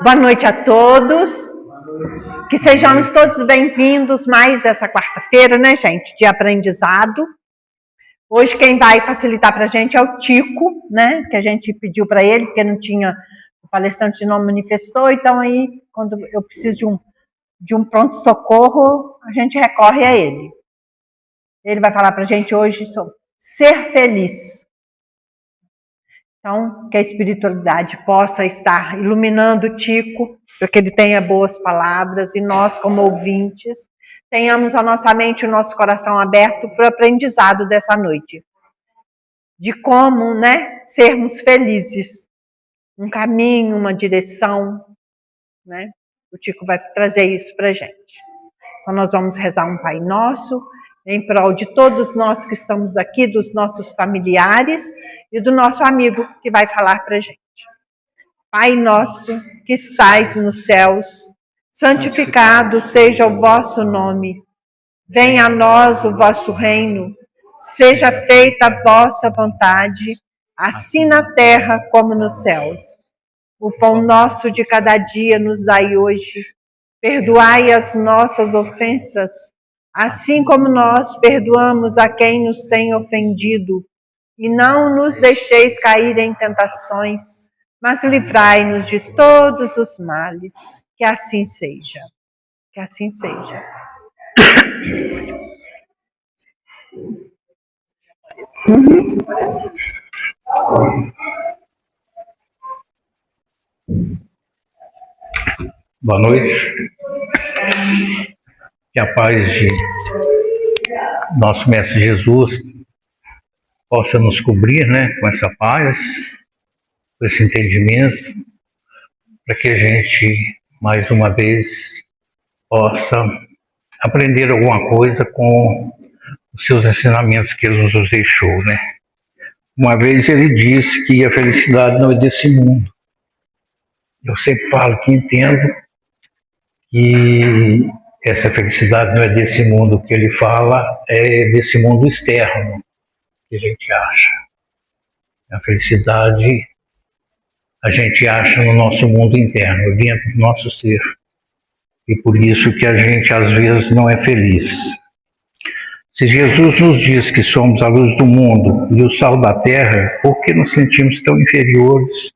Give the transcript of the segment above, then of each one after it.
Boa noite a todos. Que sejamos todos bem-vindos mais essa quarta-feira, né, gente, de aprendizado. Hoje quem vai facilitar para a gente é o Tico, né, que a gente pediu para ele, porque não tinha, o palestrante não manifestou, então aí, quando eu preciso de um pronto-socorro, a gente recorre a ele. Ele vai falar para a gente hoje sobre ser feliz. Então, que a espiritualidade possa estar iluminando o Tico, para que ele tenha boas palavras, e nós, como ouvintes, tenhamos a nossa mente e o nosso coração aberto para o aprendizado dessa noite. De como, né, sermos felizes. Um caminho, uma direção, né? O Tico vai trazer isso para a gente. Então, nós vamos rezar um Pai Nosso, em prol de todos nós que estamos aqui, dos nossos familiares e do nosso amigo que vai falar para a gente. Pai nosso, que estais nos céus, santificado seja o vosso nome. Venha a nós o vosso reino. Seja feita a vossa vontade, assim na terra como nos céus. O pão nosso de cada dia nos dai hoje. Perdoai as nossas ofensas, assim como nós perdoamos a quem nos tem ofendido. E não nos deixeis cair em tentações, mas livrai-nos de todos os males. Que assim seja. Que assim seja. Boa noite. Que a paz de nosso Mestre Jesus possa nos cobrir, né, com essa paz, com esse entendimento, para que a gente, mais uma vez, possa aprender alguma coisa com os seus ensinamentos que ele nos deixou, né? Uma vez ele disse que a felicidade não é desse mundo. Eu sempre falo que entendo que essa felicidade não é desse mundo que ele fala, é desse mundo externo que a gente acha. A felicidade a gente acha no nosso mundo interno, dentro do nosso ser. E por isso que a gente às vezes não é feliz. Se Jesus nos diz que somos a luz do mundo e o sal da terra, por que nos sentimos tão inferiores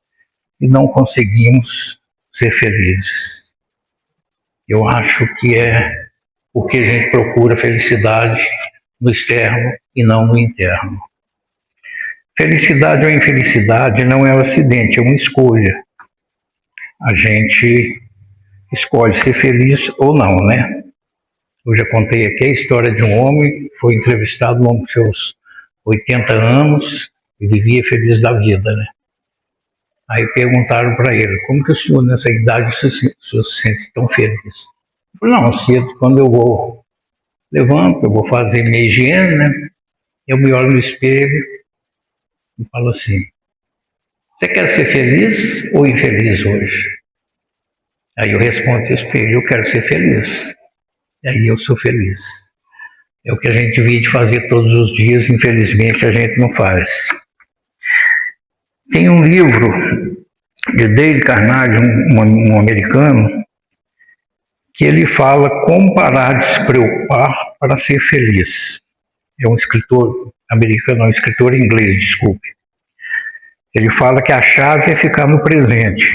e não conseguimos ser felizes? Eu acho que é porque a gente procura felicidade no externo e não no interno. Felicidade ou infelicidade não é um acidente, é uma escolha. A gente escolhe ser feliz ou não, né? Eu já contei aqui a história de um homem que foi entrevistado com seus 80 anos e vivia feliz da vida, né? Aí perguntaram para ele, como que o senhor nessa idade se sente tão feliz? Ele falou, não, cedo quando eu levanto, eu vou fazer minha higiene, né? Eu me olho no espelho e falo assim, você quer ser feliz ou infeliz hoje? Aí eu respondo ao espelho, eu quero ser feliz. E aí eu sou feliz. É o que a gente devia de fazer todos os dias, infelizmente a gente não faz. Tem um livro de Dale Carnegie, um americano, que ele fala como parar de se preocupar para ser feliz. É um escritor americano, um escritor inglês, desculpe. Ele fala que a chave é ficar no presente,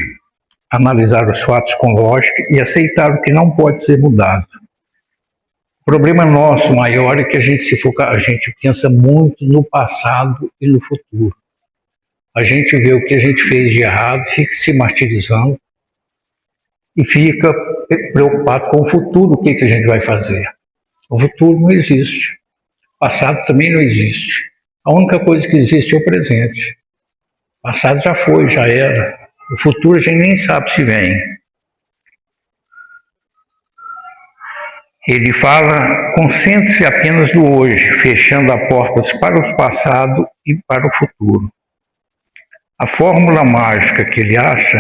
analisar os fatos com lógica e aceitar o que não pode ser mudado. O problema nosso maior é que a gente pensa muito no passado e no futuro. A gente vê o que a gente fez de errado, fica se martirizando e fica preocupado com o futuro, o que a gente vai fazer. O futuro não existe. O passado também não existe. A única coisa que existe é o presente. O passado já foi, já era. O futuro a gente nem sabe se vem. Ele fala, concentre-se apenas no hoje, fechando as portas para o passado e para o futuro. A fórmula mágica que ele acha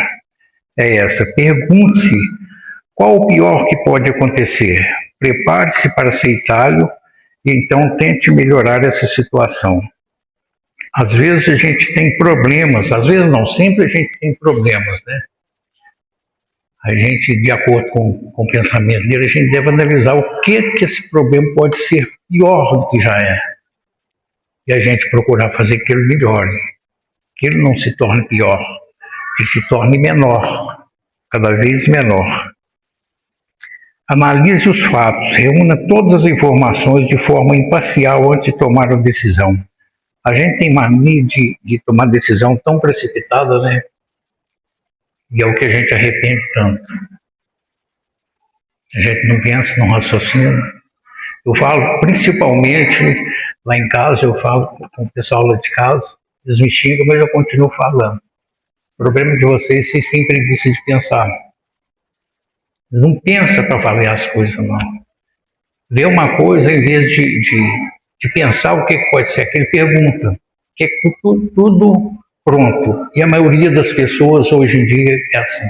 é essa. Pergunte-se qual o pior que pode acontecer. Prepare-se para aceitá-lo e então tente melhorar essa situação. Às vezes a gente tem problemas, às vezes não, sempre a gente tem problemas, né? a gente, de acordo com o pensamento dele, a gente deve analisar o que esse problema pode ser pior do que já é. E a gente procurar fazer que ele melhore, que ele não se torne pior, que ele se torne menor, cada vez menor. Analise os fatos, reúna todas as informações de forma imparcial antes de tomar a decisão. A gente tem mania de tomar decisão tão precipitada, né? E é o que a gente arrepende tanto. A gente não pensa, não raciocina. Eu falo principalmente lá em casa, eu falo com o pessoal lá de casa, eles me xingam, mas eu continuo falando. O problema de vocês têm preguiça de pensar. Não pensa para fazer as coisas, não. Vê uma coisa, em vez de pensar o que pode ser, que ele pergunta. Que é tudo pronto. E a maioria das pessoas hoje em dia é assim.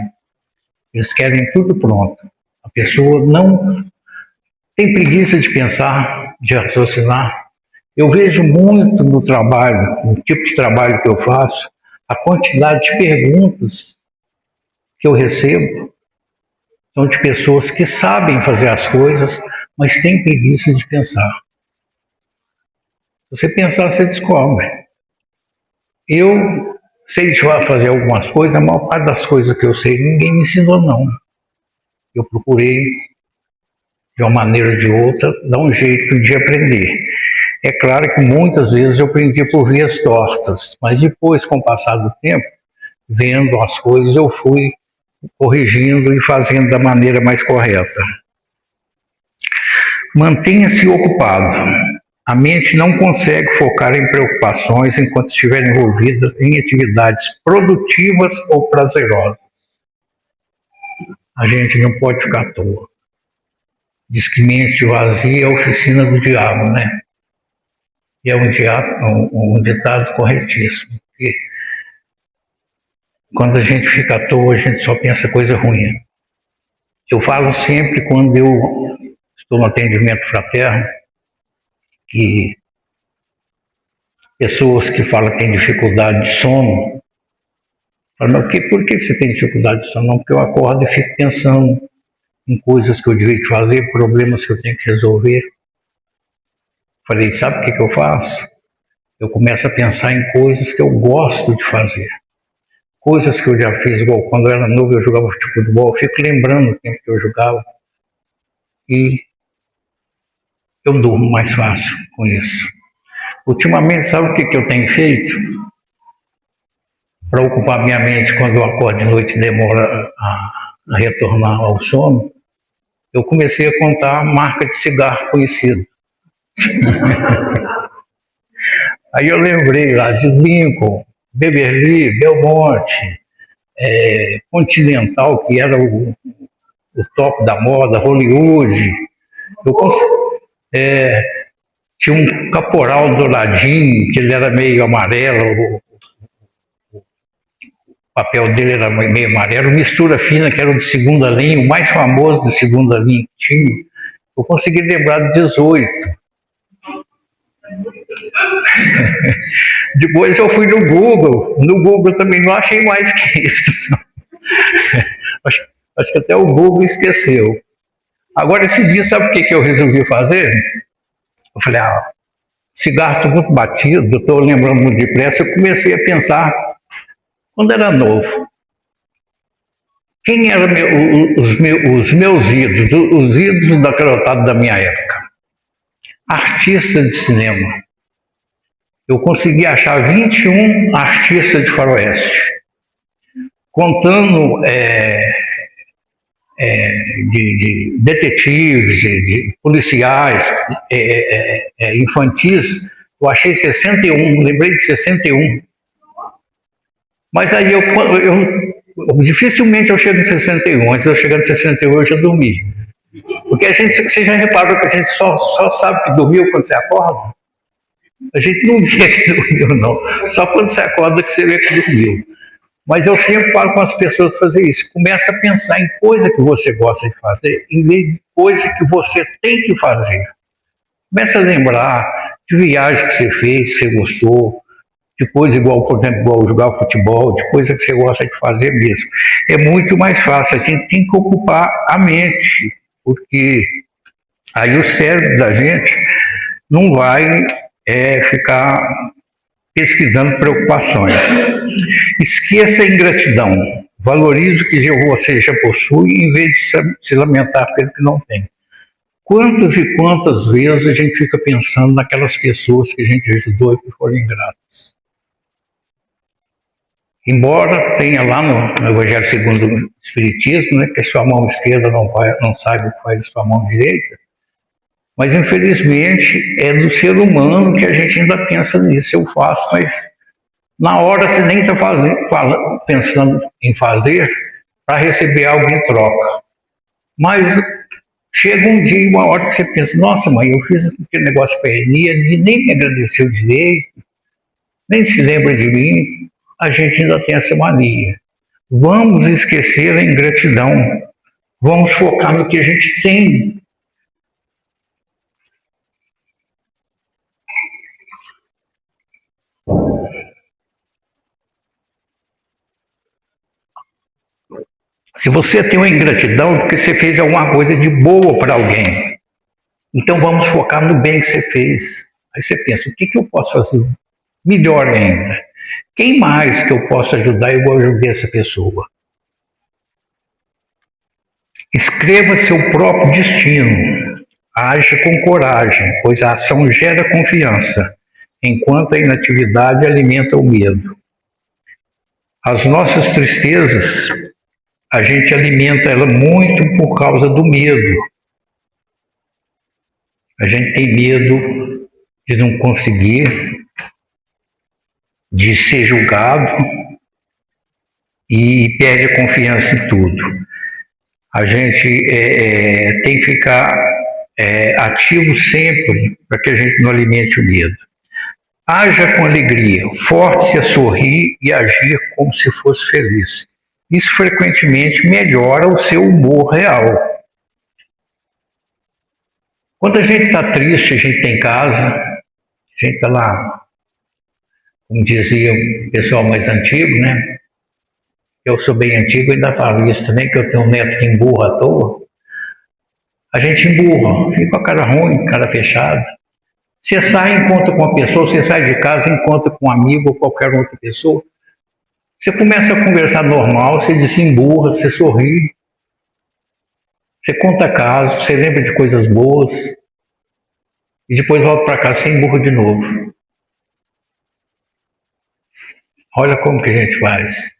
Eles querem tudo pronto. A pessoa não tem preguiça de pensar, de raciocinar. Eu vejo muito no trabalho, no tipo de trabalho que eu faço, a quantidade de perguntas que eu recebo são de pessoas que sabem fazer as coisas, mas têm preguiça de pensar. Se você pensar, você descobre. Eu sei fazer algumas coisas, a maior parte das coisas que eu sei, ninguém me ensinou, não. Eu procurei, de uma maneira ou de outra, dar um jeito de aprender. É claro que muitas vezes eu aprendi por vias tortas, mas depois, com o passar do tempo, vendo as coisas, eu fui corrigindo e fazendo da maneira mais correta. Mantenha-se ocupado. A mente não consegue focar em preocupações enquanto estiver envolvida em atividades produtivas ou prazerosas. A gente não pode ficar à toa. Diz que mente vazia é a oficina do diabo, né? E é um ditado corretíssimo. Porque quando a gente fica à toa, a gente só pensa coisa ruim. Eu falo sempre, quando eu estou no atendimento fraterno, que pessoas que falam que têm dificuldade de sono, falam, por que você tem dificuldade de sono? Não, porque eu acordo e fico pensando em coisas que eu devia fazer, problemas que eu tenho que resolver. Falei, sabe o que eu faço? Eu começo a pensar em coisas que eu gosto de fazer. Coisas que eu já fiz, igual quando eu era novo, eu jogava futebol, eu fico lembrando o tempo que eu jogava. E eu durmo mais fácil com isso. Ultimamente, sabe o que eu tenho feito? Para ocupar minha mente quando eu acordo de noite e demora a retornar ao sono, eu comecei a contar a marca de cigarro conhecida. Aí eu lembrei lá de Lincoln, Beverly, Belmonte, Continental, que era o top da moda, Hollywood. Tinha um Caporal douradinho, que ele era meio amarelo, o papel dele era meio amarelo, Mistura Fina, que era o de segunda linha, o mais famoso de segunda linha que tinha. Eu consegui lembrar de 18. Depois eu fui no Google também não achei mais que isso. Acho que até o Google esqueceu. Agora, esse dia, sabe o que eu resolvi fazer? Eu falei, cigarro está muito batido, eu estou lembrando muito depressa. Eu comecei a pensar, quando era novo, quem eram os meus ídolos, os ídolos da garotada da minha época? Artistas de cinema. Eu consegui achar 21 artistas de faroeste, contando de detetives, de policiais, infantis. Eu achei 61, lembrei de 61. Mas aí eu dificilmente eu chego em 61, antes de eu chegar em 61 eu já dormi. Porque você já reparou que a gente só sabe que dormiu quando você acorda? A gente não vê que dormiu, não. Só quando você acorda que você vê que dormiu. Mas eu sempre falo com as pessoas fazer isso. Começa a pensar em coisa que você gosta de fazer, em vez de coisa que você tem que fazer. Começa a lembrar de viagens que você fez, que você gostou, coisa igual, por exemplo, igual jogar futebol, de coisa que você gosta de fazer mesmo. É muito mais fácil, a gente tem que ocupar a mente, porque aí o cérebro da gente não vai ficar pesquisando preocupações. Esqueça a ingratidão, valorize o que você já possui em vez de se lamentar pelo que não tem. Quantas e quantas vezes a gente fica pensando naquelas pessoas que a gente ajudou e que foram ingratas? Embora tenha lá no Evangelho segundo o Espiritismo, né, que a sua mão esquerda não sabe o que faz a sua mão direita, mas infelizmente é do ser humano que a gente ainda pensa nisso. Eu faço, mas na hora você nem está pensando em fazer para receber algo em troca. Mas chega um dia, uma hora que você pensa, nossa mãe, eu fiz aquele negócio para ele, nem me agradeceu direito, nem se lembra de mim. A gente ainda tem essa mania. Vamos esquecer a ingratidão. Vamos focar no que a gente tem. Se você tem uma ingratidão, é porque você fez alguma coisa de boa para alguém. Então vamos focar no bem que você fez. Aí você pensa, o que eu posso fazer melhor ainda? Quem mais que eu posso ajudar igual eu ajudei essa pessoa? Escreva seu próprio destino. Age com coragem, pois a ação gera confiança, enquanto a inatividade alimenta o medo. As nossas tristezas, a gente alimenta ela muito por causa do medo. A gente tem medo de não conseguir, de ser julgado e perde a confiança em tudo. A gente tem que ficar ativo sempre para que a gente não alimente o medo. Haja com alegria, force a sorrir e agir como se fosse feliz. Isso frequentemente melhora o seu humor real. Quando a gente está triste, a gente está em casa, a gente está lá, como dizia o pessoal mais antigo, né? Eu sou bem antigo e ainda falo isso também, que eu tenho um neto que emburra à toa. A gente emburra, fica com a cara ruim, cara fechada. Você sai e encontra com uma pessoa, você sai de casa e encontra com um amigo ou qualquer outra pessoa. Você começa a conversar normal, você desemburra, você sorri. Você conta casos, você lembra de coisas boas. E depois volta para casa, você emburra de novo. Olha como que a gente faz.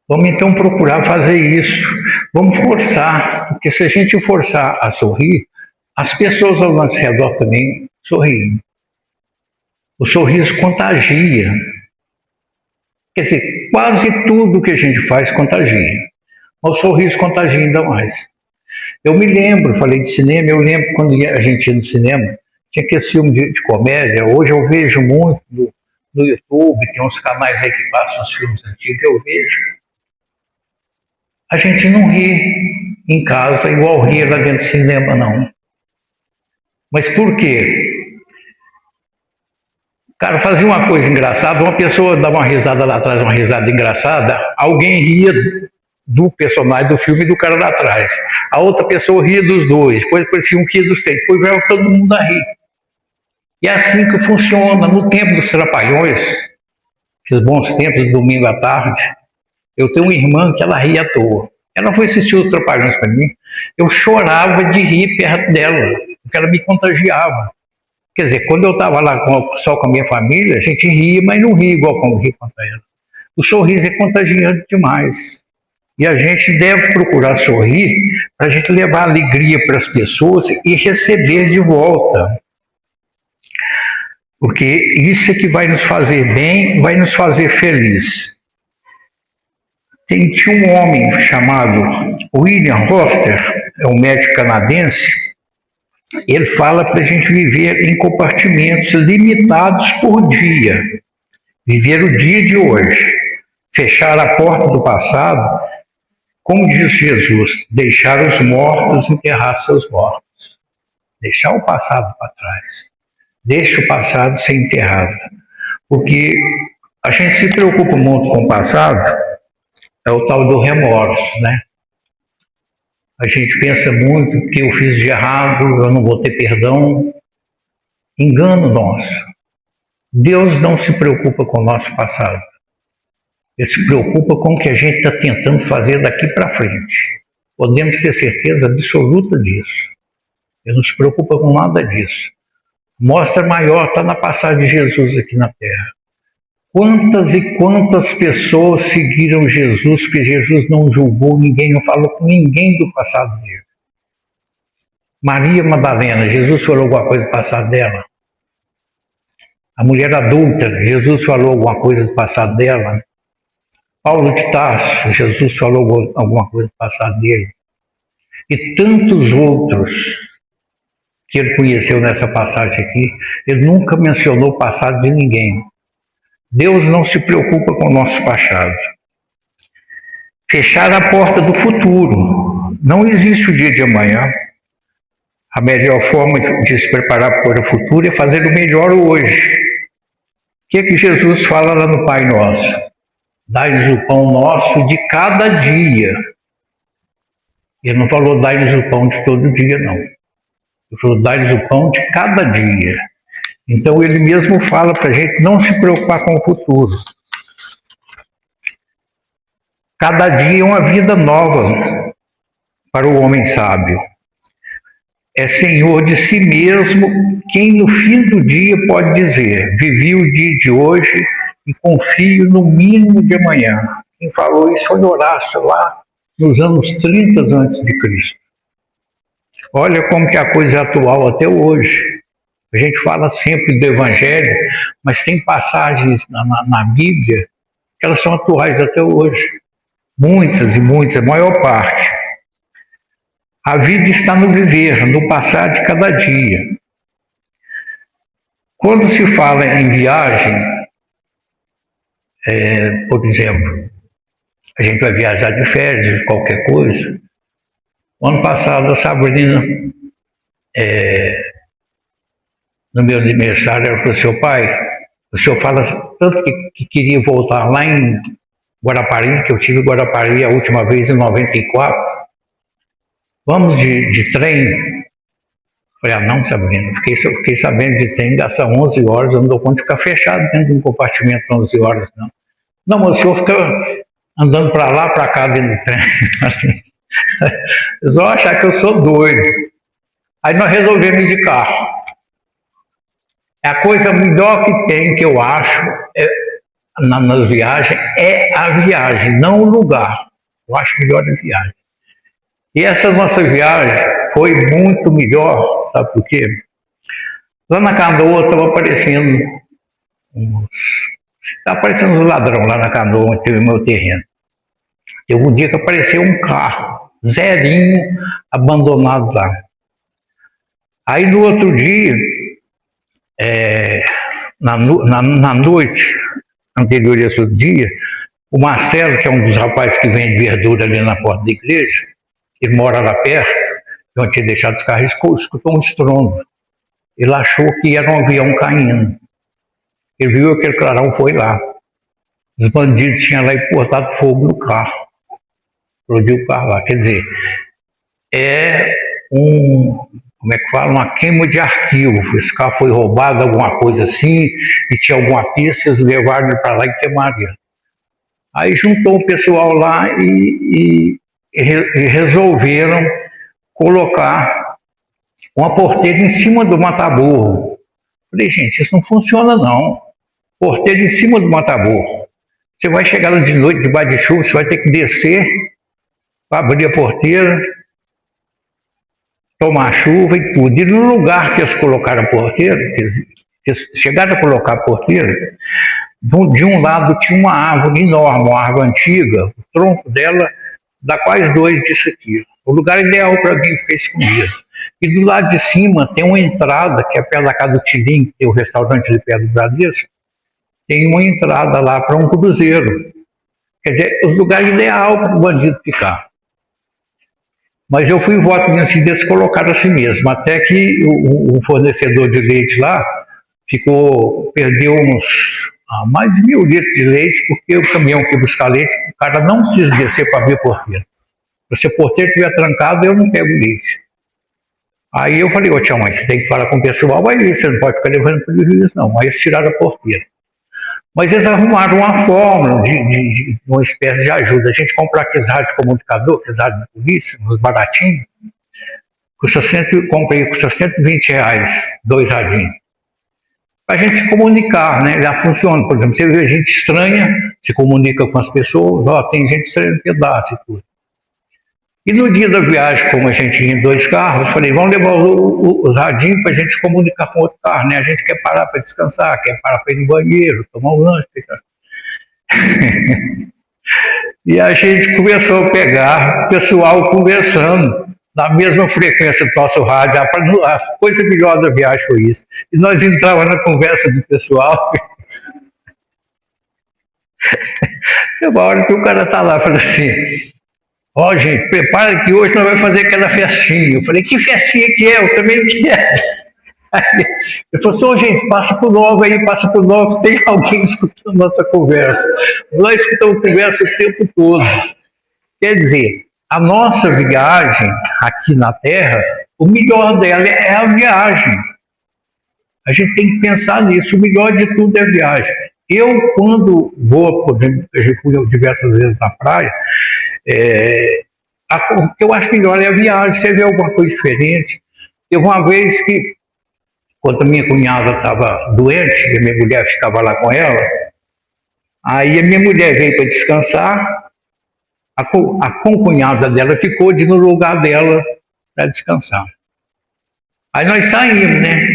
Vamos então procurar fazer isso. Vamos forçar, porque se a gente forçar a sorrir, as pessoas ao nosso redor também sorriem. O sorriso contagia. Quer dizer, quase tudo que a gente faz contagia. Mas o sorriso contagia ainda mais. Eu me lembro, falei de cinema, eu lembro quando a gente ia no cinema, tinha aquele filme de comédia, hoje eu vejo muito no YouTube, tem uns canais aí que passam os filmes antigos, eu vejo. A gente não ri em casa igual ria lá dentro do cinema, não. Mas por quê? O cara fazia uma coisa engraçada, uma pessoa dava uma risada lá atrás, uma risada engraçada, alguém ria do personagem do filme e do cara lá atrás. A outra pessoa ria dos dois, depois parecia um que ria dos três, depois veio todo mundo a rir. E é assim que funciona. No tempo dos Trapalhões, esses bons tempos de domingo à tarde, eu tenho uma irmã que ela ria à toa. Ela foi assistir os Trapalhões para mim. Eu chorava de rir perto dela, porque ela me contagiava. Quer dizer, quando eu estava lá só com a minha família, a gente ria, mas não ria igual como ria contra ela. O sorriso é contagiante demais. E a gente deve procurar sorrir para a gente levar alegria para as pessoas e receber de volta. Porque isso é que vai nos fazer bem, vai nos fazer feliz. Tinha um homem chamado William Foster, é um médico canadense, ele fala para a gente viver em compartimentos limitados por dia. Viver o dia de hoje. Fechar a porta do passado, como diz Jesus, deixar os mortos enterrar seus mortos. Deixar o passado para trás. Deixe o passado ser enterrado. Porque A gente se preocupa muito com o passado, é o tal do remorso, né? A gente pensa muito o que eu fiz de errado, eu não vou ter perdão. Engano nosso. Deus não se preocupa com o nosso passado. Ele se preocupa com o que a gente está tentando fazer daqui para frente. Podemos ter certeza absoluta disso. Ele não se preocupa com nada disso. Mostra maior está na passagem de Jesus aqui na Terra. Quantas e quantas pessoas seguiram Jesus, porque Jesus não julgou ninguém, não falou com ninguém do passado dele. Maria Madalena, Jesus falou alguma coisa do passado dela? A mulher adulta, Jesus falou alguma coisa do passado dela? Paulo de Tarso, Jesus falou alguma coisa do passado dele? E tantos outros que ele conheceu nessa passagem aqui, ele nunca mencionou o passado de ninguém. Deus não se preocupa com o nosso passado. Fechar a porta do futuro. Não existe o dia de amanhã. A melhor forma de se preparar para o futuro é fazer o melhor hoje. O que Jesus fala lá no Pai Nosso? Dai-nos o pão nosso de cada dia. Ele não falou dai-nos o pão de todo dia, não. Ele falou dai-nos o pão de cada dia. Então ele mesmo fala para a gente não se preocupar com o futuro. Cada dia é uma vida nova para o homem sábio. É senhor de si mesmo quem no fim do dia pode dizer: vivi o dia de hoje e confio no mínimo de amanhã. Quem falou isso foi Horácio, lá nos anos 30 a.C. Olha como que a coisa é atual até hoje. A gente fala sempre do Evangelho, mas tem passagens na Bíblia que elas são atuais até hoje. Muitas e muitas, a maior parte. A vida está no viver, no passar de cada dia. Quando se fala em viagem, por exemplo, a gente vai viajar de férias, qualquer coisa. O ano passado, a Sabrina, no meu aniversário, ela falou: seu pai, o senhor fala tanto que queria voltar lá em Guarapari, que eu tive em Guarapari a última vez em 94. Vamos de trem? Falei: ah, não, Sabrina, fiquei sabendo de trem, gasta 11 horas, eu não dou conta de ficar fechado dentro de um compartimento 11 horas, não. Não, mas o senhor fica andando para lá, para cá dentro do trem. Eles vão achar que eu sou doido. Aí nós resolvemos ir de carro. A coisa melhor que tem, que eu acho, nas viagens, é a viagem, não o lugar. Eu acho melhor a viagem. E essa nossa viagem foi muito melhor, sabe por quê? Lá na Canoa estava aparecendo uns ladrões lá na Canoa, onde tem o meu terreno. Teve um dia que apareceu um carro, zerinho, abandonado lá. Aí no outro dia, na noite anterior a esse outro dia, o Marcelo, que é um dos rapazes que vende verdura ali na porta da igreja, ele mora lá perto, de onde tinha deixado os carros, escutou um estrondo. Ele achou que era um avião caindo. Ele viu aquele clarão, foi lá. Os bandidos tinham lá e botado fogo no carro. Explodiu o carro lá. Quer dizer, como é que fala? Uma queima de arquivo. Esse carro foi roubado, alguma coisa assim, e tinha alguma pista, eles levaram ele para lá e queimaram ele. Aí juntou o pessoal lá e resolveram colocar uma porteira em cima do mataburro. Falei: gente, isso não funciona não. Porteira em cima do mataburro. Você vai chegar de noite, debaixo de chuva, você vai ter que descer para abrir a porteira, tomar chuva e tudo. E no lugar que eles colocaram a porteira, eles chegaram a colocar a porteira, de um lado tinha uma árvore enorme, uma árvore antiga, o tronco dela dá quase 2 disso aqui. O lugar ideal para alguém ficar escondido. E do lado de cima tem uma entrada, que é perto da casa do Tilim, que tem o restaurante ali perto do Bradesco, tem uma entrada lá para um cruzeiro. Quer dizer, o lugar ideal para o bandido ficar. Mas eu fui voto assim, eles colocaram assim mesmo, até que o fornecedor de leite lá perdeu mais de 1.000 litros de leite, porque o caminhão que ia buscar leite, o cara não quis descer para abrir a porteira. Se o porteiro estiver trancado, eu não pego leite. Aí eu falei, ô tia mãe, você tem que falar com o pessoal, aí você não pode ficar levando prejuízo, não. Aí eles tiraram a porteira. Mas eles arrumaram uma forma de uma espécie de ajuda. A gente comprar aqueles rádios comunicador, aqueles rádios de polícia, uns baratinhos, custa R$120, 2 radinhos. Para a gente se comunicar, né? Já funciona. Por exemplo, você vê gente estranha, se comunica com as pessoas, ó, tem gente estranha no pedaço e tudo. E no dia da viagem, como a gente ia em 2 carros, eu falei, vamos levar os radinhos para a gente se comunicar com outro carro, né? A gente quer parar para descansar, quer parar para ir no banheiro, tomar um lanche. E a gente começou a pegar o pessoal conversando na mesma frequência do nosso rádio. A coisa melhor da viagem foi isso. E nós entrávamos na conversa do pessoal. E uma hora que o cara está lá, fala assim, ó, gente, prepara que hoje nós vamos fazer aquela festinha. Eu falei, que festinha que é? Eu também quero. Aí, ele falou assim, gente, passa por novo aí, passa por novo, tem alguém escutando nossa conversa. Nós escutamos conversa o tempo todo. Quer dizer, a nossa viagem aqui na Terra, o melhor dela é a viagem. A gente tem que pensar nisso, o melhor de tudo é a viagem. Eu, quando vou, por exemplo, eu já fui diversas vezes na praia, o que eu acho melhor é a viagem, você vê alguma coisa diferente. Teve uma vez que, quando a minha cunhada estava doente, e a minha mulher ficava lá com ela, aí a minha mulher veio para descansar, a concunhada dela ficou no lugar dela para descansar. Aí nós saímos, né?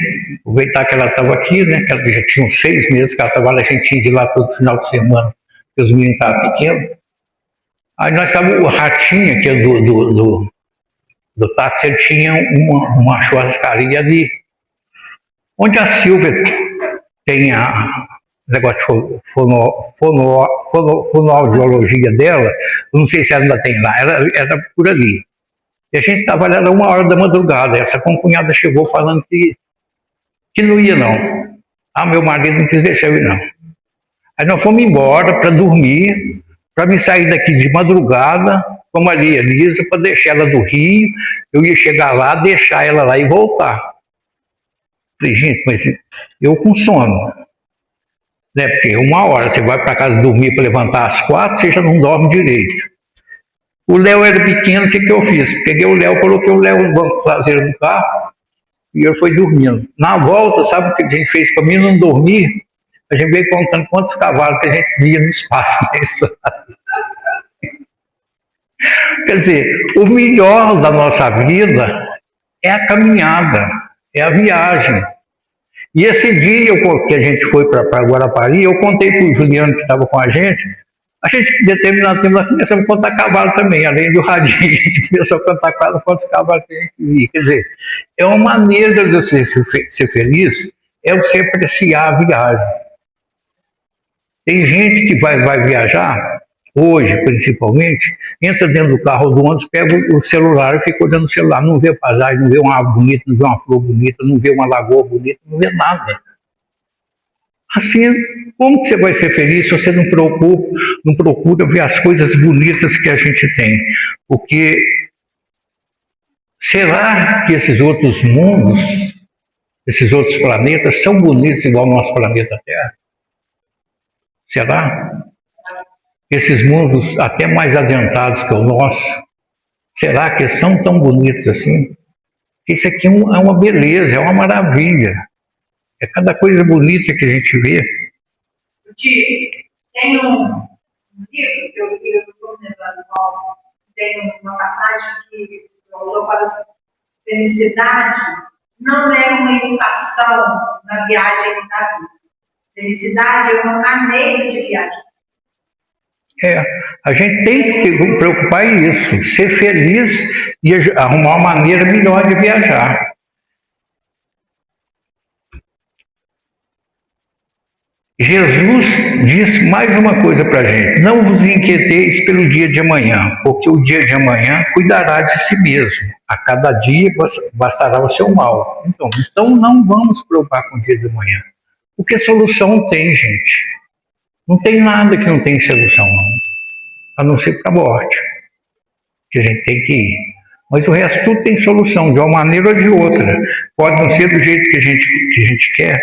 Aproveitar que ela estava aqui, né? Que ela já tinha uns 6 meses que ela estava lá, a gente ia de lá todo final de semana, porque os meninos estavam pequenos. Aí nós estávamos, o Ratinho, que é do táxi, ele tinha uma churrascaria ali, onde a Silvia tem a negócio de fonoaudiologia dela, eu não sei se ela ainda tem lá, era por ali. E a gente estava lá 1h da madrugada, essa concunhada chegou falando que não ia não. Ah, meu marido não quis deixar eu ir não. Aí nós fomos embora para dormir, para me sair daqui de madrugada, com a Maria Elisa, para deixar ela do Rio, eu ia chegar lá, deixar ela lá e voltar. Falei, gente, mas eu com sono. Né? Porque 1h você vai para casa dormir para levantar às 4, você já não dorme direito. O Léo era pequeno, o que eu fiz? Peguei o Léo, coloquei o Léo no banco traseiro do carro e ele foi dormindo. Na volta, sabe o que a gente fez para mim não dormir? A gente veio contando quantos cavalos que a gente via no espaço na estrada. Quer dizer, o melhor da nossa vida é a caminhada, é a viagem. E esse dia que a gente foi para Guarapari, eu contei para o Juliano que estava com a gente determinado tempo nós começamos a contar cavalo também, além do radinho, a gente começou a contar quantos cavalos que a gente via. Quer dizer, é uma maneira de você ser feliz, é você apreciar a viagem. Tem gente que vai viajar, hoje principalmente, entra dentro do carro ou do ônibus, pega o celular e fica olhando o celular, não vê paisagem, não vê uma árvore bonita, não vê uma flor bonita, não vê uma lagoa bonita, não vê nada. Assim, como que você vai ser feliz se você não procura ver as coisas bonitas que a gente tem? Porque será que esses outros mundos, esses outros planetas são bonitos igual ao nosso planeta Terra? Será? Esses mundos até mais adiantados que o nosso, será que são tão bonitos assim? Isso aqui é uma beleza, é uma maravilha. É cada coisa bonita que a gente vê. Tem um livro que eu estou lembrando, tem uma passagem que o autor fala assim, felicidade não é uma estação na viagem da vida. Felicidade é uma maneira de viajar. A gente tem que se preocupar em isso, ser feliz e arrumar uma maneira melhor de viajar. Jesus disse mais uma coisa para a gente: não vos inquieteis pelo dia de amanhã, porque o dia de amanhã cuidará de si mesmo. A cada dia bastará o seu mal. Então não vamos nos preocupar com o dia de amanhã. Porque solução tem, gente. Não tem nada que não tem solução, não. A não ser para a morte, que a gente tem que ir. Mas o resto tudo tem solução, de uma maneira ou de outra. Pode não ser do jeito que a gente quer.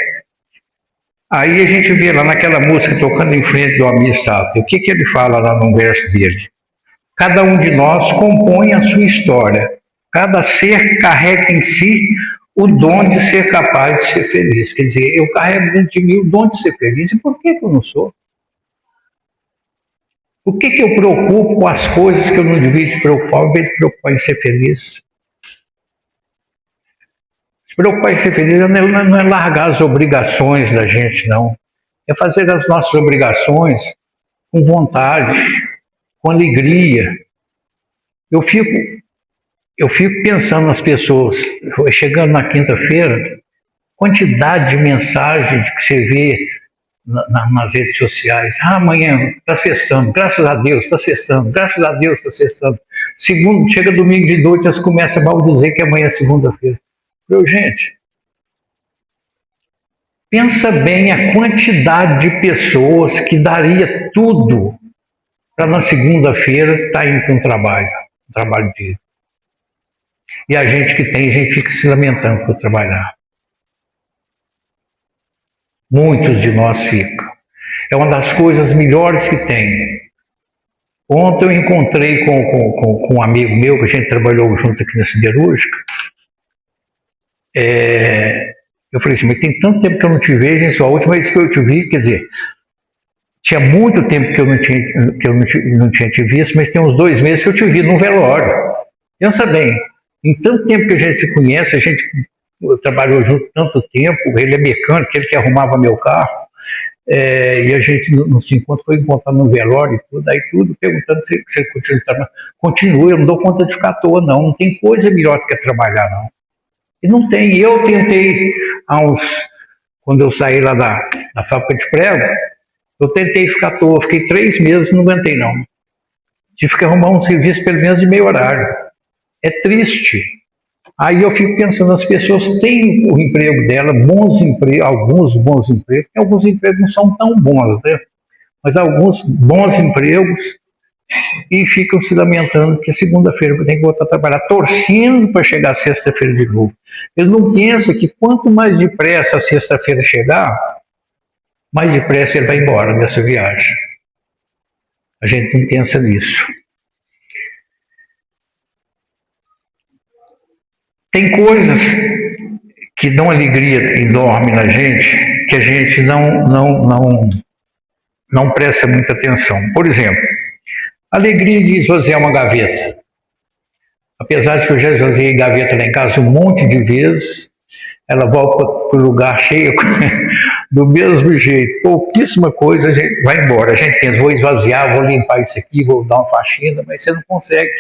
Aí a gente vê lá naquela música tocando em frente do Amistato, o que ele fala lá no verso dele? Cada um de nós compõe a sua história. Cada ser carrega em si o dom de ser capaz de ser feliz. Quer dizer, eu carrego dentro de mim o dom de ser feliz. E por que eu não sou? Por que eu preocupo com as coisas que eu não devia te preocupar, ao invés de preocupar em ser feliz? Se preocupar em ser feliz não é largar as obrigações da gente, não. É fazer as nossas obrigações com vontade, com alegria. Eu fico pensando nas pessoas, chegando na quinta-feira, quantidade de mensagens que você vê nas redes sociais. Amanhã está sextando, graças a Deus está sextando, graças a Deus está sextando. Segundo, chega domingo de noite, elas começam a maldizer que amanhã é segunda-feira. Meu, gente, pensa bem a quantidade de pessoas que daria tudo para na segunda-feira estar indo para um trabalho de. E a gente que tem, a gente fica se lamentando por trabalhar. Muitos de nós ficam. É uma das coisas melhores que tem. Ontem eu encontrei com um amigo meu, que a gente trabalhou junto aqui na siderúrgica. Eu falei assim, mas tem tanto tempo que eu não te vejo, hein? A última vez que eu te vi, quer dizer, tinha muito tempo que eu não tinha te visto, mas tem uns 2 meses que eu te vi num velório. Pensa bem, em tanto tempo que a gente se conhece, a gente trabalhou junto tanto tempo, ele é mecânico, ele que arrumava meu carro, e a gente não se encontra, foi encontrar no velório e tudo, aí tudo, perguntando se ele continua trabalhando. Continua, eu não dou conta de ficar à toa, não tem coisa melhor do que trabalhar, não. E não tem. Eu tentei, quando eu saí lá da fábrica de prego, eu tentei ficar à toa, fiquei 3 meses e não aguentei, não. Tive que arrumar um serviço pelo menos de meio horário. É triste. Aí eu fico pensando, as pessoas têm o emprego dela, bons empregos, alguns bons empregos, tem alguns empregos não são tão bons, né? Mas alguns bons empregos, e ficam se lamentando que segunda-feira tem que voltar a trabalhar, torcendo para chegar sexta-feira de novo. Ele não pensa que quanto mais depressa a sexta-feira chegar, mais depressa ele vai embora dessa viagem. A gente não pensa nisso. Tem coisas que dão alegria enorme na gente, que a gente não presta muita atenção. Por exemplo, a alegria de esvaziar uma gaveta. Apesar de que eu já esvaziei gaveta lá em casa um monte de vezes, ela volta para o lugar cheio do mesmo jeito. Pouquíssima coisa a gente vai embora. A gente pensa, vou esvaziar, vou limpar isso aqui, vou dar uma faxina, mas você não consegue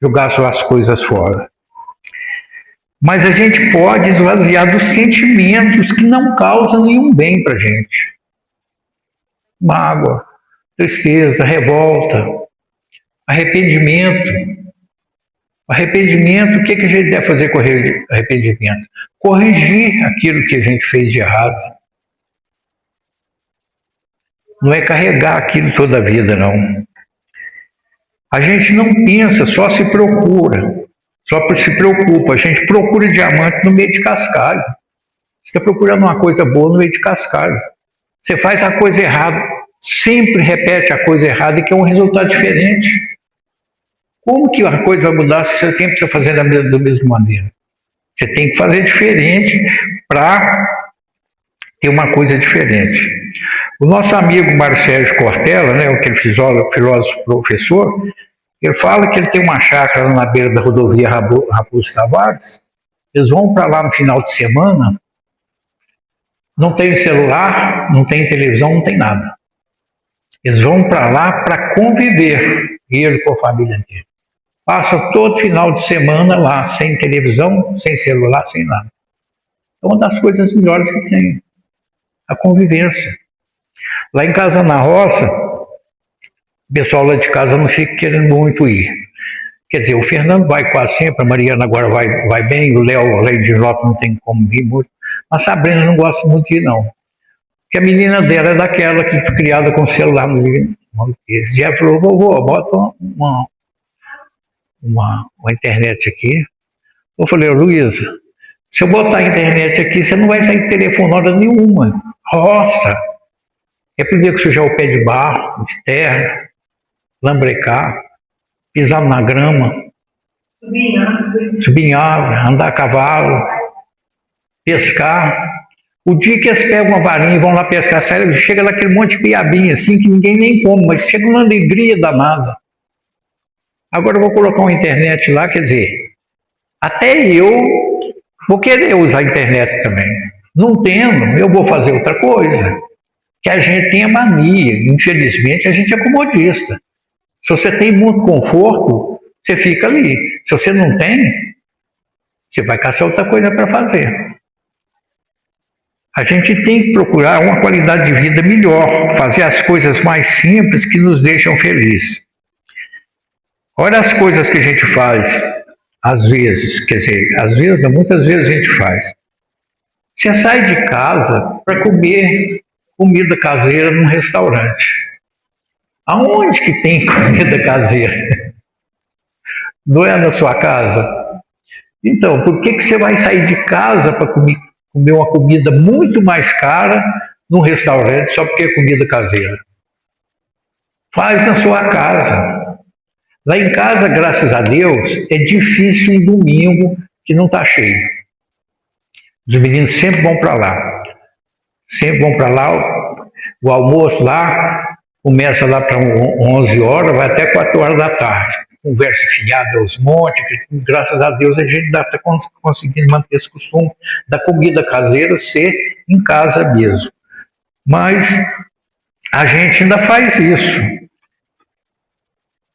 jogar suas coisas fora. Mas a gente pode esvaziar dos sentimentos que não causam nenhum bem para a gente. Mágoa, tristeza, revolta, arrependimento. Arrependimento, o que a gente deve fazer com arrependimento? Corrigir aquilo que a gente fez de errado. Não é carregar aquilo toda a vida, não. A gente não pensa, só se procura. Só se preocupa. A gente procura diamante no meio de cascalho. Você está procurando uma coisa boa no meio de cascalho. Você faz a coisa errada, sempre repete a coisa errada e quer um resultado diferente. Como que a coisa vai mudar se você sempre está fazendo da mesma maneira? Você tem que fazer diferente para ter uma coisa diferente. O nosso amigo Marcelo Cortella, né, aquele filósofo professor, ele fala que ele tem uma chácara na beira da rodovia Raposo Tavares. Eles vão para lá no final de semana, não tem celular, não tem televisão, não tem nada. Eles vão para lá para conviver, ele com a família dele. Passa todo final de semana lá, sem televisão, sem celular, sem nada. É uma das coisas melhores que tem, a convivência. Lá em casa na roça, o pessoal lá de casa não fica querendo muito ir. Quer dizer, o Fernando vai quase sempre, a Mariana agora vai bem, o Léo de Lopes não tem como ir muito, mas a Sabrina não gosta muito de ir, não. que a menina dela é daquela que foi criada com celular no esse dia falou, vovô, bota uma internet aqui. Eu falei, Luísa, se eu botar a internet aqui, você não vai sair de telefone hora nenhuma. Roça. É poder sujar o pé de barro, de terra, lambrecar, pisar na grama, subir em árvore, andar a cavalo, pescar. O dia que eles pegam uma varinha e vão lá pescar, chega naquele monte de piabinha assim que ninguém nem come, mas chega uma alegria danada. Agora eu vou colocar uma internet lá, quer dizer, até eu vou querer usar a internet também. Não tendo, eu vou fazer outra coisa. Que a gente tem a mania, infelizmente a gente é comodista. Se você tem muito conforto, você fica ali. Se você não tem, você vai caçar outra coisa para fazer. A gente tem que procurar uma qualidade de vida melhor, fazer as coisas mais simples que nos deixam felizes. Olha as coisas que a gente faz, às vezes, quer dizer, às vezes, não, muitas vezes a gente faz. Você sai de casa para comer comida caseira num restaurante. Aonde que tem comida caseira? Não é na sua casa? Então, por que você vai sair de casa para comer uma comida muito mais cara num restaurante só porque é comida caseira? Faz na sua casa. Lá em casa, graças a Deus, é difícil um domingo que não está cheio. Os meninos sempre vão para lá. Sempre vão para lá. O almoço lá começa lá para 11 horas, vai até 4 horas da tarde. Conversa fiada aos montes. Graças a Deus a gente está conseguindo manter esse costume da comida caseira ser em casa mesmo. Mas a gente ainda faz isso.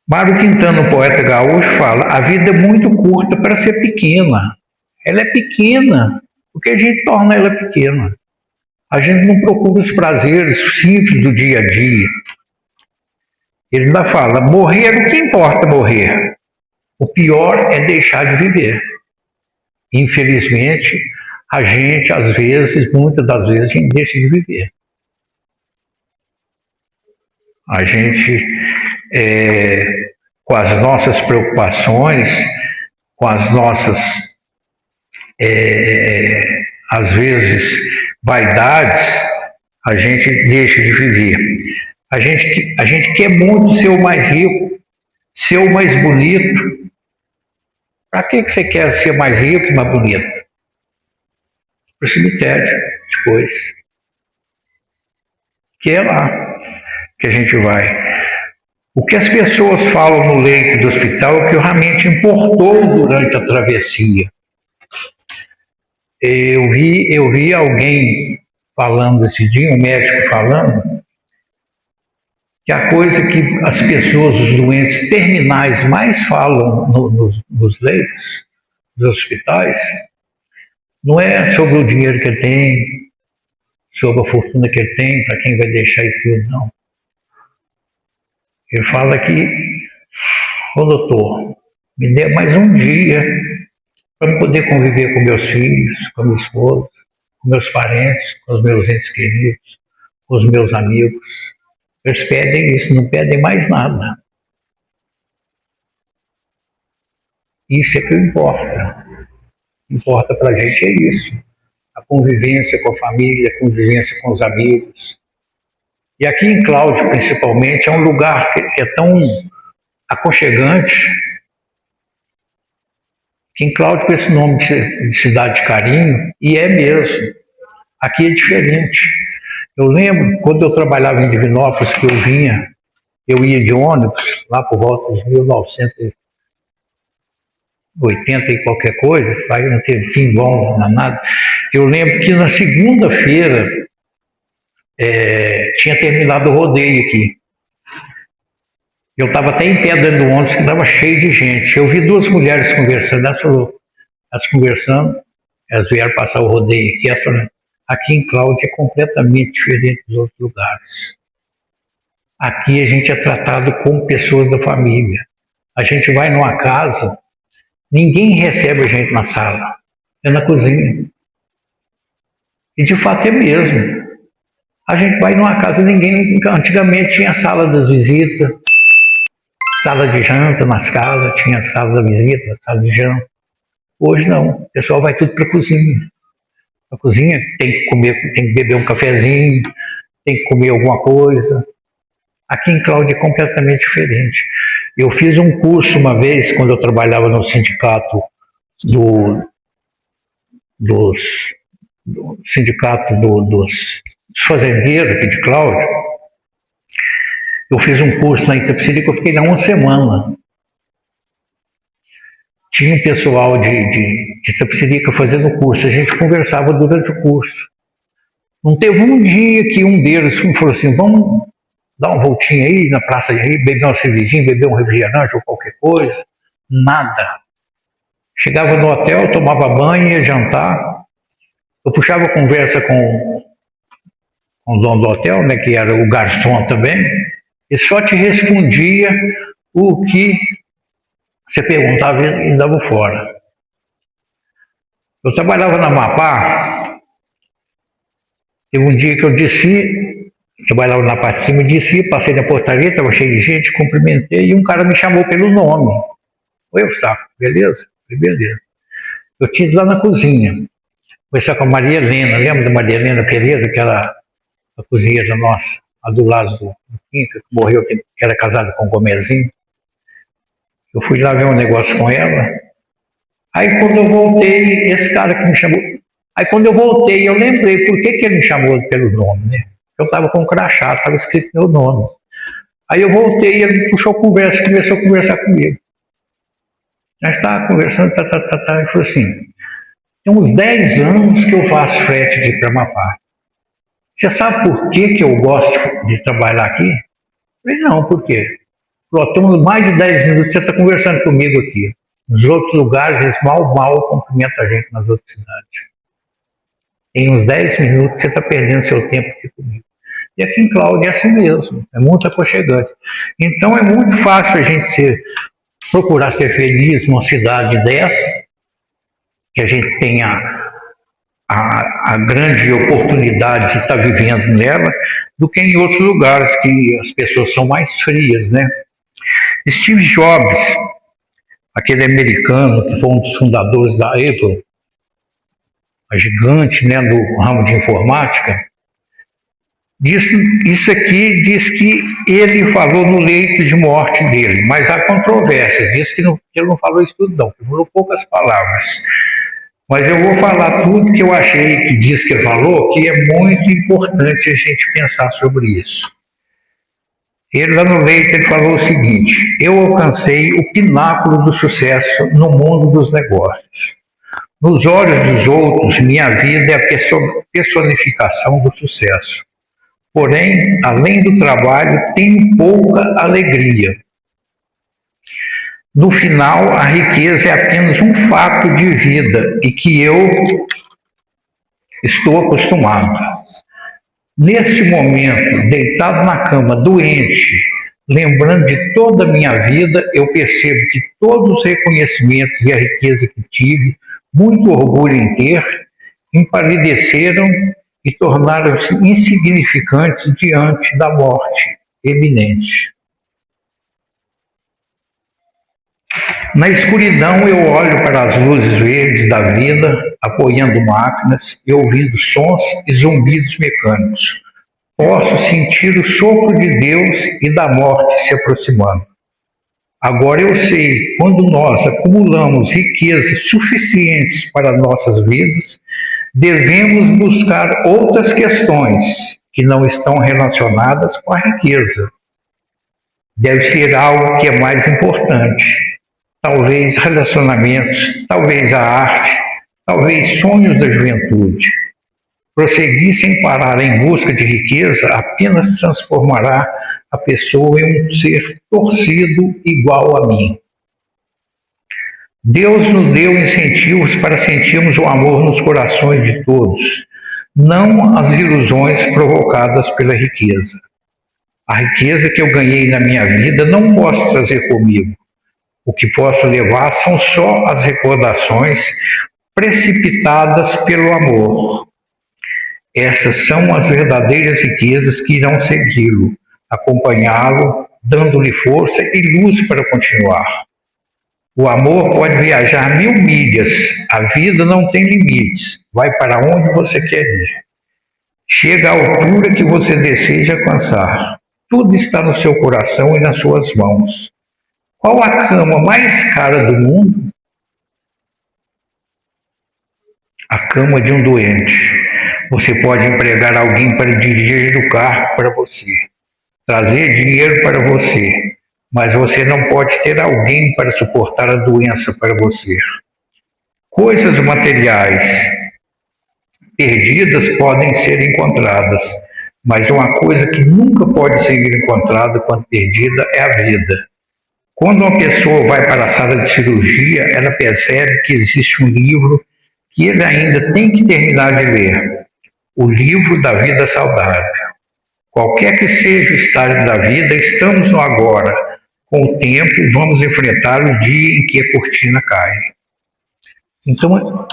Mário Quintana, o poeta gaúcho, fala: a vida é muito curta para ser pequena. Ela é pequena, porque a gente torna ela pequena. A gente não procura os prazeres simples do dia a dia. Ele ainda fala: morrer, o que importa morrer? O pior é deixar de viver. Infelizmente, a gente, às vezes, muitas das vezes, a gente deixa de viver. A gente, com as nossas preocupações, com as nossas, às vezes, vaidades, a gente deixa de viver. A gente quer muito ser o mais rico, ser o mais bonito. Para que você quer ser mais rico e mais bonito? Para o cemitério, depois. Que é lá que a gente vai. O que as pessoas falam no leito do hospital é o que realmente importou durante a travessia. Eu vi alguém falando esse dia, um médico falando, que a coisa que as pessoas, os doentes terminais, mais falam nos leitos dos hospitais, não é sobre o dinheiro que ele tem, sobre a fortuna que ele tem, para quem vai deixar e tudo, não. Ele fala que, ô doutor, me dê mais um dia para eu poder conviver com meus filhos, com a minha esposa, com meus parentes, com os meus entes queridos, com os meus amigos. Eles pedem isso, não pedem mais nada. Isso é que importa. O que importa para a gente é isso. A convivência com a família, a convivência com os amigos. E aqui em Cláudio, principalmente, é um lugar que é tão aconchegante, que em Cláudio, com esse nome de cidade de carinho, e é mesmo. Aqui é diferente. Eu lembro, quando eu trabalhava em Divinópolis, que eu ia de ônibus, lá por volta de 1980 e qualquer coisa, aí não teve fim bom, não nada. Eu lembro que na segunda-feira tinha terminado o rodeio aqui. Eu estava até em pé dentro do ônibus, que estava cheio de gente. Eu vi duas mulheres conversando, elas conversando, elas vieram passar o rodeio aqui, elas falaram: aqui em Cláudio é completamente diferente dos outros lugares. Aqui a gente é tratado como pessoas da família. A gente vai numa casa, ninguém recebe a gente na sala, é na cozinha. E de fato é mesmo. A gente vai numa casa, ninguém, antigamente tinha sala das visitas, sala de janta nas casas, tinha sala da visita, sala de janta. Hoje não, o pessoal vai tudo para a cozinha. A cozinha tem que comer, tem que beber um cafezinho, tem que comer alguma coisa. Aqui em Cláudia é completamente diferente. Eu fiz um curso uma vez, quando eu trabalhava no sindicato do sindicato dos fazendeiros aqui de Cláudia. Eu fiz um curso na Itapecerica, eu fiquei lá uma semana. Tinha um pessoal de Itapecerica fazendo o curso, a gente conversava durante o curso. Não teve um dia que um deles falou assim, vamos dar uma voltinha aí na praça aí, beber uma cervejinha, beber um refrigerante ou qualquer coisa. Nada. Chegava no hotel, tomava banho, ia jantar. Eu puxava conversa com o dono do hotel, né, que era o garçom também, e só te respondia o que você perguntava e dava fora. Eu trabalhava na Amapá, teve um dia que eu desci, trabalhava na parte de cima, desci, passei na portaria, estava cheio de gente, cumprimentei, e um cara me chamou pelo nome. Oi, Eustáquio, beleza? Beleza. Eu tinha ido lá na cozinha, conversar com a Maria Helena, lembra da Maria Helena Pereira, que era a cozinheira nossa, a do lado do Quinca, que morreu, que era casada com o Gomezinho. Eu fui lá ver um negócio com ela. Aí quando eu voltei, esse cara que me chamou. Aí quando eu voltei, eu lembrei por que ele me chamou pelo nome, né? Eu estava com um crachá, estava escrito meu nome. Aí eu voltei e ele puxou conversa, começou a conversar comigo. Nós estávamos conversando, e falou assim, tem uns 10 anos que eu faço frete aqui para Amapá. Você sabe por que eu gosto de trabalhar aqui? Eu falei, não, por quê? Falou, temos mais de 10 minutos, você está conversando comigo aqui. Nos outros lugares, eles mal cumprimentam a gente nas outras cidades. Tem uns 10 minutos, você está perdendo seu tempo aqui comigo. E aqui em Cláudia é assim mesmo, é muito aconchegante. Então é muito fácil a gente procurar ser feliz numa cidade dessa, que a gente tenha a grande oportunidade de estar vivendo nela, do que em outros lugares que as pessoas são mais frias, né? Steve Jobs, aquele americano que foi um dos fundadores da Apple, a gigante, né, do ramo de informática, isso aqui diz que ele falou no leito de morte dele, mas há controvérsia, diz que ele não falou isso tudo não, que falou poucas palavras. Mas eu vou falar tudo que eu achei que diz que ele falou, que é muito importante a gente pensar sobre isso. Ele lá no leito ele falou o seguinte, eu alcancei o pináculo do sucesso no mundo dos negócios. Nos olhos dos outros, minha vida é a personificação do sucesso. Porém, além do trabalho, tenho pouca alegria. No final, a riqueza é apenas um fato de vida e que eu estou acostumado. Neste momento, deitado na cama, doente, lembrando de toda a minha vida, eu percebo que todos os reconhecimentos e a riqueza que tive, muito orgulho em ter, empalideceram e tornaram-se insignificantes diante da morte eminente. Na escuridão eu olho para as luzes verdes da vida, apoiando máquinas e ouvindo sons e zumbidos mecânicos. Posso sentir o sopro de Deus e da morte se aproximando. Agora eu sei, quando nós acumulamos riquezas suficientes para nossas vidas, devemos buscar outras questões que não estão relacionadas com a riqueza. Deve ser algo que é mais importante. Talvez relacionamentos, talvez a arte, talvez sonhos da juventude. Prosseguir sem parar em busca de riqueza apenas transformará a pessoa em um ser torcido igual a mim. Deus nos deu incentivos para sentirmos o amor nos corações de todos, não as ilusões provocadas pela riqueza. A riqueza que eu ganhei na minha vida não posso trazer comigo. O que posso levar são só as recordações precipitadas pelo amor. Essas são as verdadeiras riquezas que irão segui-lo, acompanhá-lo, dando-lhe força e luz para continuar. O amor pode viajar 1000 milhas, a vida não tem limites, vai para onde você quer ir. Chega à altura que você deseja alcançar. Tudo está no seu coração e nas suas mãos. Qual a cama mais cara do mundo? A cama de um doente. Você pode empregar alguém para dirigir o carro para você, trazer dinheiro para você, mas você não pode ter alguém para suportar a doença para você. Coisas materiais perdidas podem ser encontradas, mas uma coisa que nunca pode ser encontrada quando perdida é a vida. Quando uma pessoa vai para a sala de cirurgia, ela percebe que existe um livro que ele ainda tem que terminar de ler, o livro da vida saudável. Qualquer que seja o estágio da vida, estamos no agora. Com o tempo, vamos enfrentar o dia em que a cortina cai. Então,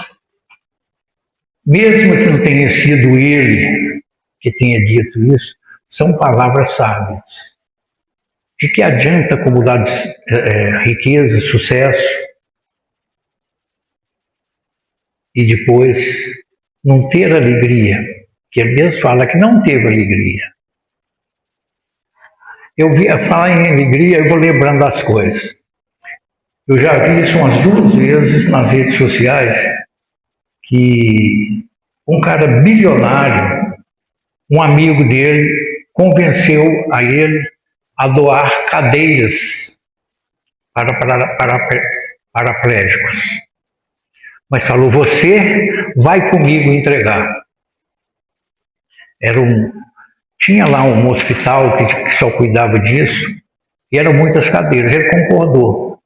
mesmo que não tenha sido ele que tenha dito isso, são palavras sábias. De que adianta acumular riqueza, sucesso, e depois não ter alegria? Que ele mesmo fala que não teve alegria. Eu vi falar em alegria, eu vou lembrando das coisas. Eu já vi isso umas 2 vezes nas redes sociais, que um cara bilionário, um amigo dele, convenceu a ele a doar cadeiras para paraplégicos. Mas falou, você vai comigo entregar. Tinha lá um hospital que só cuidava disso, e eram muitas cadeiras. Ele concordou.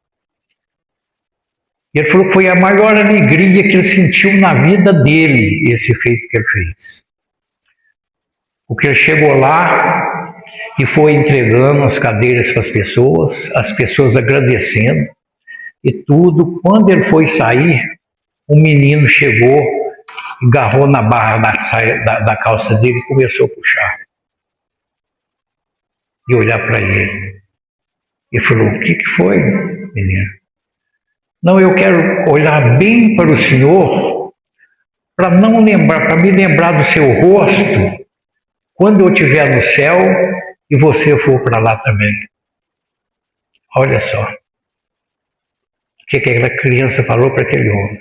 E ele falou que foi a maior alegria que ele sentiu na vida dele, esse feito que ele fez. Porque ele chegou lá e foi entregando as cadeiras para as pessoas agradecendo e tudo. Quando ele foi sair, um menino chegou, agarrou na barra da calça dele e começou a puxar. E olhar para ele. Ele falou, o que foi, menino? Não, eu quero olhar bem para o senhor, para me lembrar do seu rosto, quando eu estiver no céu e você for para lá também. Olha só. O que aquela criança falou para aquele homem.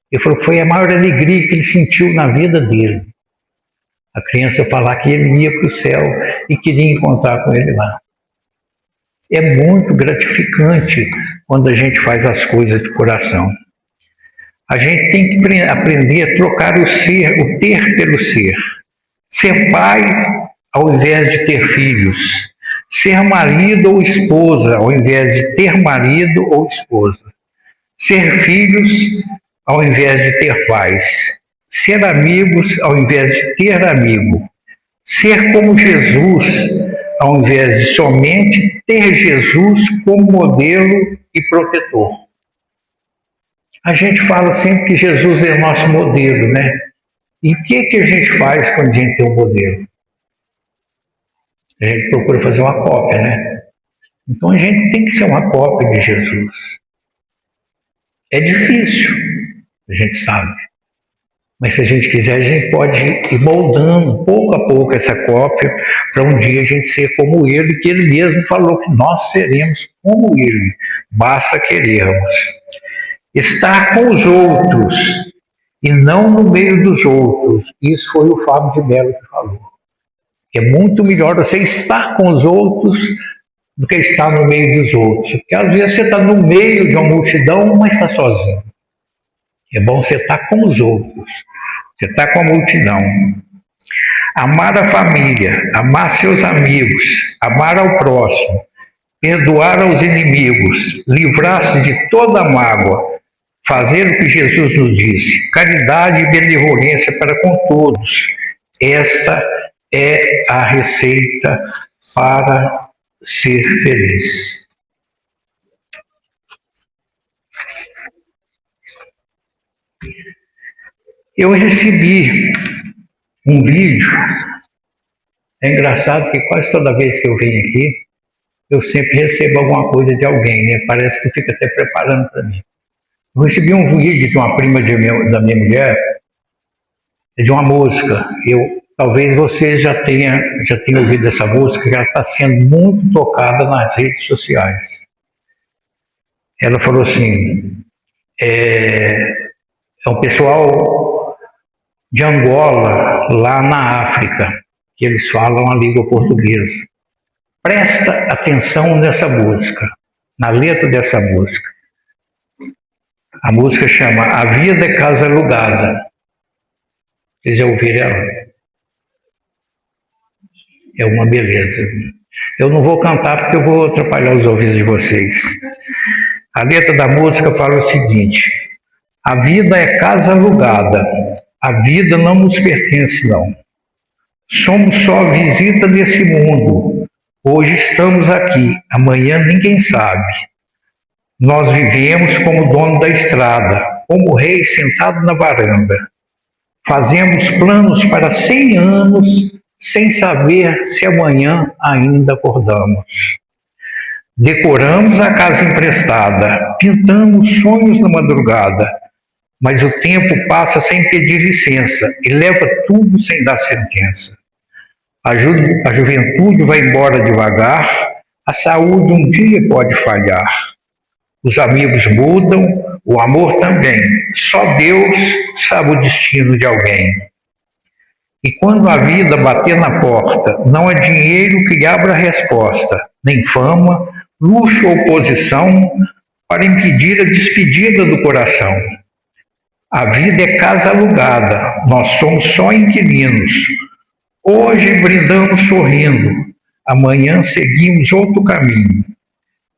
Ele falou que foi a maior alegria que ele sentiu na vida dele. A criança falar que ele ia para o céu e queria encontrar com ele lá. É muito gratificante quando a gente faz as coisas de coração. A gente tem que aprender a trocar o ter pelo ser. Ser pai ao invés de ter filhos. Ser marido ou esposa ao invés de ter marido ou esposa. Ser filhos ao invés de ter pais. Ser amigos ao invés de ter amigo. Ser como Jesus ao invés de somente ter Jesus como modelo e protetor. A gente fala sempre que Jesus é nosso modelo, né? E o que a gente faz quando a gente tem um modelo? A gente procura fazer uma cópia, né? Então a gente tem que ser uma cópia de Jesus. É difícil, a gente sabe. Mas se a gente quiser, a gente pode ir moldando pouco a pouco essa cópia para um dia a gente ser como ele, que ele mesmo falou que nós seremos como ele, basta querermos. Estar com os outros e não no meio dos outros. Isso foi o Fábio de Mello que falou. É muito melhor você estar com os outros do que estar no meio dos outros. Porque às vezes você está no meio de uma multidão, mas está sozinho. É bom você estar com os outros. Você está com a multidão. Amar a família, amar seus amigos, amar ao próximo, perdoar aos inimigos, livrar-se de toda mágoa, fazer o que Jesus nos disse, caridade e benevolência para com todos. Esta é a receita para ser feliz. Eu recebi um vídeo. É engraçado que quase toda vez que eu venho aqui, eu sempre recebo alguma coisa de alguém, né? Parece que fica até preparando para mim. Eu recebi um vídeo de uma prima da minha mulher, de uma música. Talvez você já tenha ouvido essa música, que ela está sendo muito tocada nas redes sociais. Ela falou assim, é um pessoal de Angola, lá na África, que eles falam a língua portuguesa. Presta atenção nessa música, na letra dessa música. A música chama A Vida é Casa Alugada. Vocês já ouviram ela? É uma beleza. Eu não vou cantar porque eu vou atrapalhar os ouvidos de vocês. A letra da música fala o seguinte: a vida é casa alugada, a vida não nos pertence não. Somos só visita desse mundo. Hoje estamos aqui, amanhã ninguém sabe. Nós vivemos como dono da estrada, como rei sentado na varanda. Fazemos planos para 100 anos, sem saber se amanhã ainda acordamos. Decoramos a casa emprestada, pintamos sonhos na madrugada, mas o tempo passa sem pedir licença e leva tudo sem dar sentença. A juventude vai embora devagar, a saúde um dia pode falhar. Os amigos mudam, o amor também. Só Deus sabe o destino de alguém. E quando a vida bater na porta, não há dinheiro que abra a resposta, nem fama, luxo ou posição para impedir a despedida do coração. A vida é casa alugada, nós somos só inquilinos. Hoje brindamos sorrindo, amanhã seguimos outro caminho.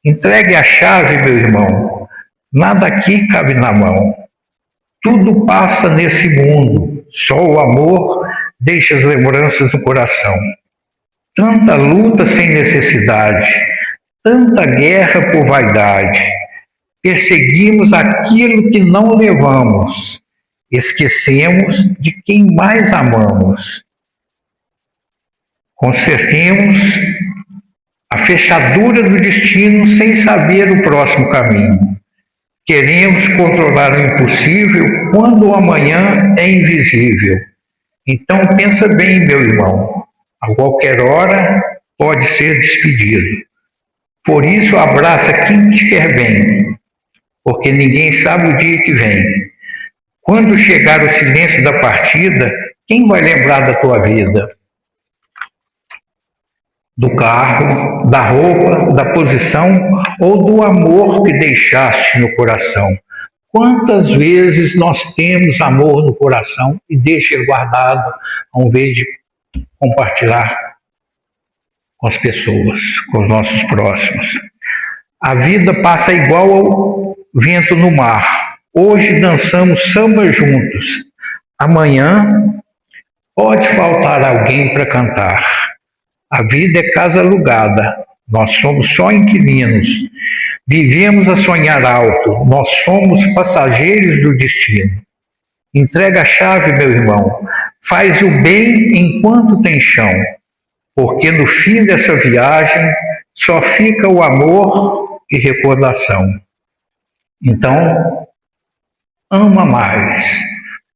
Entregue a chave, meu irmão, nada aqui cabe na mão. Tudo passa nesse mundo, só o amor deixa as lembranças no coração. Tanta luta sem necessidade, tanta guerra por vaidade. Perseguimos aquilo que não levamos, esquecemos de quem mais amamos. Consertemos a fechadura do destino sem saber o próximo caminho. Queremos controlar o impossível quando o amanhã é invisível. Então pensa bem, meu irmão, a qualquer hora pode ser despedido. Por isso abraça quem te quer bem, porque ninguém sabe o dia que vem. Quando chegar o silêncio da partida, quem vai lembrar da tua vida? Do carro, da roupa, da posição ou do amor que deixaste no coração. Quantas vezes nós temos amor no coração e deixa ele guardado, ao invés de compartilhar com as pessoas, com os nossos próximos. A vida passa igual ao vento no mar. Hoje dançamos samba juntos. Amanhã pode faltar alguém para cantar. A vida é casa alugada, nós somos só inquilinos. Vivemos a sonhar alto, nós somos passageiros do destino. Entrega a chave, meu irmão, faz o bem enquanto tem chão, porque no fim dessa viagem só fica o amor e recordação. Então, ama mais,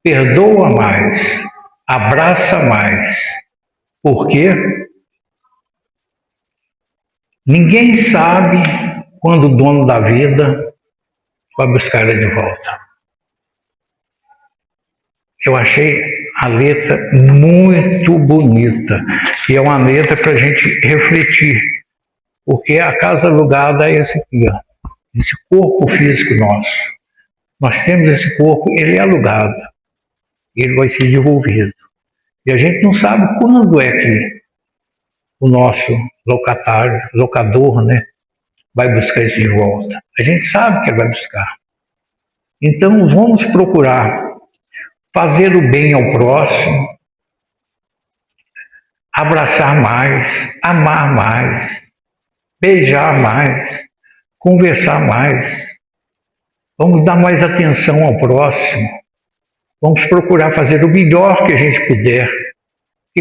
perdoa mais, abraça mais. Por quê? Ninguém sabe quando o dono da vida vai buscar ela de volta. Eu achei a letra muito bonita e é uma letra para a gente refletir, porque a casa alugada é esse aqui, ó, esse corpo físico nosso. Nós temos esse corpo, ele é alugado, ele vai ser devolvido. E a gente não sabe quando é que o nosso locador, né, vai buscar isso de volta. A gente sabe que ele vai buscar. Então vamos procurar fazer o bem ao próximo, abraçar mais, amar mais, beijar mais, conversar mais. Vamos dar mais atenção ao próximo. Vamos procurar fazer o melhor que a gente puder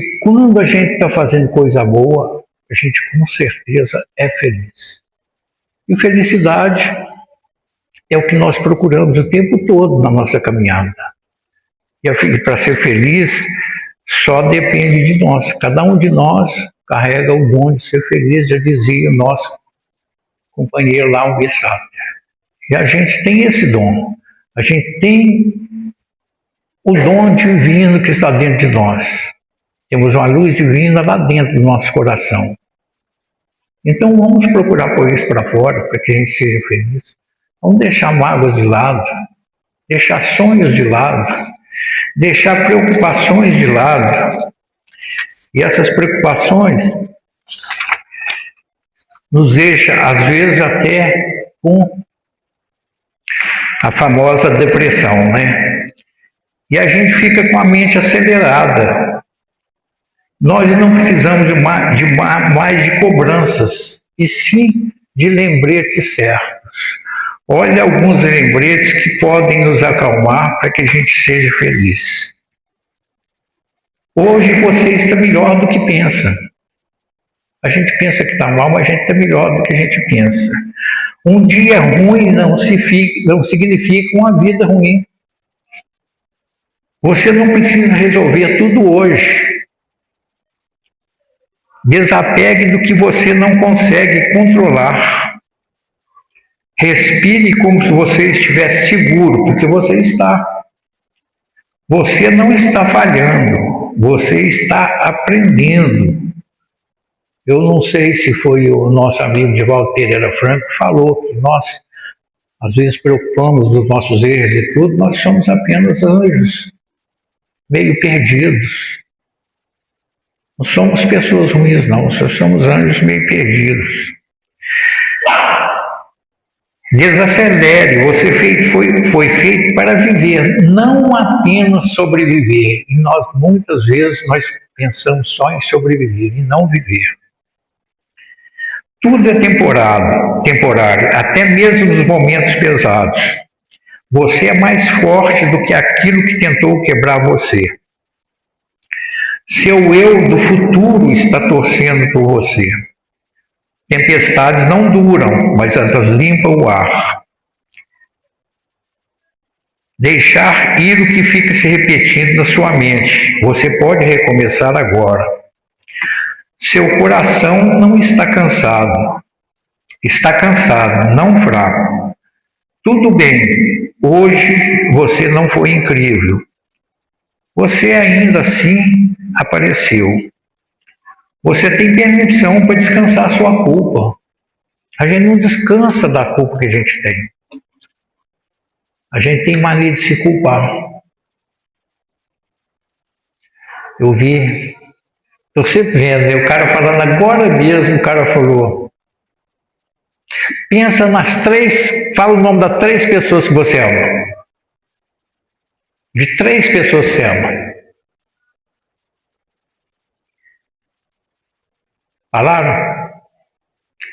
que quando a gente está fazendo coisa boa, a gente com certeza é feliz. E felicidade é o que nós procuramos o tempo todo na nossa caminhada. E para ser feliz, só depende de nós. Cada um de nós carrega o dom de ser feliz, já dizia o nosso companheiro lá, o Gessapia. E a gente tem esse dom. A gente tem o dom divino que está dentro de nós. Temos uma luz divina lá dentro do nosso coração. Então vamos procurar pôr isso para fora, para que a gente seja feliz. Vamos deixar mágoas de lado, deixar sonhos de lado, deixar preocupações de lado. E essas preocupações nos deixam, às vezes, até com a famosa depressão, né? E a gente fica com a mente acelerada. Nós não precisamos mais de cobranças, e sim de lembretes certos. Olha alguns lembretes que podem nos acalmar para que a gente seja feliz. Hoje você está melhor do que pensa. A gente pensa que está mal, mas a gente está melhor do que a gente pensa. Um dia ruim não significa uma vida ruim. Você não precisa resolver tudo hoje. Desapegue do que você não consegue controlar. Respire como se você estivesse seguro, porque você está. Você não está falhando, você está aprendendo. Eu não sei se foi o nosso amigo Divaldo Pereira Franco que falou que nós, às vezes, preocupamos dos nossos erros e tudo, nós somos apenas anjos, meio perdidos. Não somos pessoas ruins, não, só somos anjos meio perdidos. Desacelere, você foi feito para viver, não apenas sobreviver. E muitas vezes, nós pensamos só em sobreviver e não viver. Tudo é temporário, até mesmo nos momentos pesados. Você é mais forte do que aquilo que tentou quebrar você. Seu eu do futuro está torcendo por você. Tempestades não duram, mas elas limpam o ar. Deixar ir o que fica se repetindo na sua mente. Você pode recomeçar agora. Seu coração não está cansado. Está cansado, não fraco. Tudo bem, hoje você não foi incrível. Você ainda assim apareceu. Você tem permissão para descansar a sua culpa. A gente não descansa da culpa que a gente tem. A gente tem mania de se culpar. Eu vi, estou sempre vendo, né? O cara falando agora mesmo, o cara falou, pensa fala o nome das 3 pessoas que você ama. De 3 pessoas que você ama. Falaram?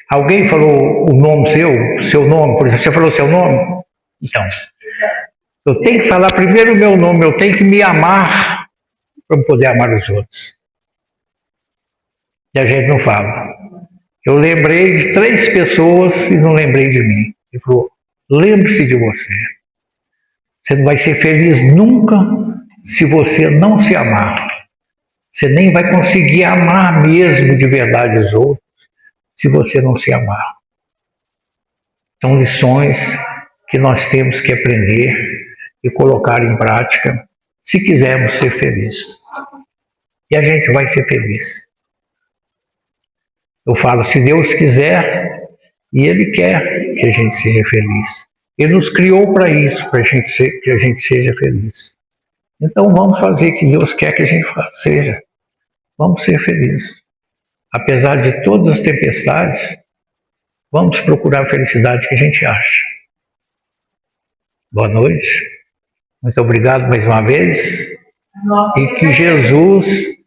Alguém falou o nome seu nome, por exemplo, você falou seu nome? Então, eu tenho que falar primeiro o meu nome, eu tenho que me amar para poder amar os outros. E a gente não fala. Eu lembrei de 3 pessoas e não lembrei de mim. Ele falou, lembre-se de você. Você não vai ser feliz nunca se você não se amar. Você nem vai conseguir amar mesmo de verdade os outros se você não se amar. São lições que nós temos que aprender e colocar em prática se quisermos ser felizes. E a gente vai ser feliz. Eu falo, se Deus quiser, e Ele quer que a gente seja feliz. Ele nos criou para isso, para que a gente seja feliz. Então vamos fazer o que Deus quer que a gente seja. Vamos ser felizes. Apesar de todas as tempestades, vamos procurar a felicidade que a gente acha. Boa noite. Muito obrigado mais uma vez. E que Jesus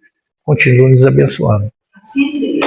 continue nos abençoando. Assim seja.